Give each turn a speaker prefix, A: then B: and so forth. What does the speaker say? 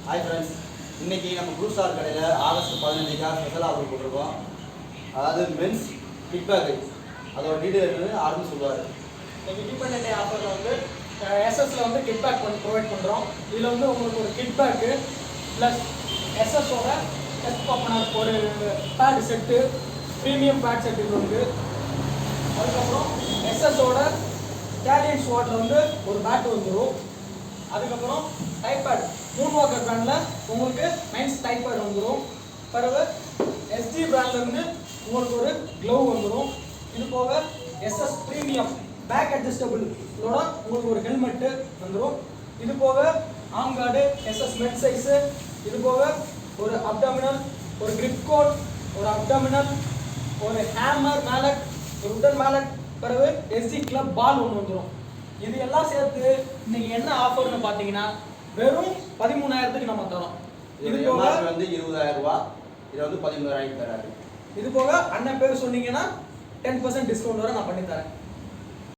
A: Hi friends, இன்னைக்கு நம்ம blue star கடையில் ஆகஸ்ட் 15க்காக ஸ்பெஷல் ஆஃபர் போட்டிருக்கோம். அதாவது மென்ஸ் கிட் பேக்கு அதோட டீட்டெயில் ஆரம்பி சொல்லுவார்.
B: இன்னைக்கு டிபெண்ட் டே ஆஃபரில் வந்து எஸ்எஸ்ல வந்து கிட் பேக் ப்ரொவைட் பண்ணுறோம். இதில் வந்து உங்களுக்கு ஒரு கிட் பேக்கு ப்ளஸ் எஸ்எஸோட டெஸ்ட் ஓப்பனர் ஒரு bat set, premium bat set இது வந்து. அதுக்கப்புறம் எஸ்எஸோட டேலியன் ஸ்வாட்டில் வந்து ஒரு பேட் வந்துடும். அதுக்கப்புறம் டைப்பேட் மூன் வாக்கர் பிராண்டில் உங்களுக்கு மென்ஸ் டைப்பேட் வந்துடும். பிறகு எஸ்டி பிராண்ட்லேருந்து உங்களுக்கு ஒரு க்ளவ் வந்துடும். இது போக எஸ்எஸ் ப்ரீமியம் பேக் அட்ஜஸ்டபிள் இதோட உங்களுக்கு ஒரு ஹெல்மெட்டு வந்துடும். இது போக ஆர்ம் கார்டு எஸ்எஸ் மெட் சைஸு, இது போக ஒரு அப்டாமினல், ஒரு கிரிப் கோட், ஒரு அப்டாமினல், ஒரு ஹேமர் மேலட், ஒரு உடன் மேலட், பிறகு எஸ்டி கிளப் பால் ஒன்று வந்துடும். இது எல்லாம் சேர்த்து இன்னைக்கு என்ன ஆஃபர்னு பார்த்தீங்கன்னா வெறும் 13,000க்கு நம்ம தரோம்.
A: இது போக வந்து 20,000 ரூபாய், இது வந்து 11,000 தராரு.
B: இது போக அண்ணன் பேர் சொன்னீங்கன்னா 10% டிஸ்கவுண்ட் வரை நான் பண்ணி தரேன்.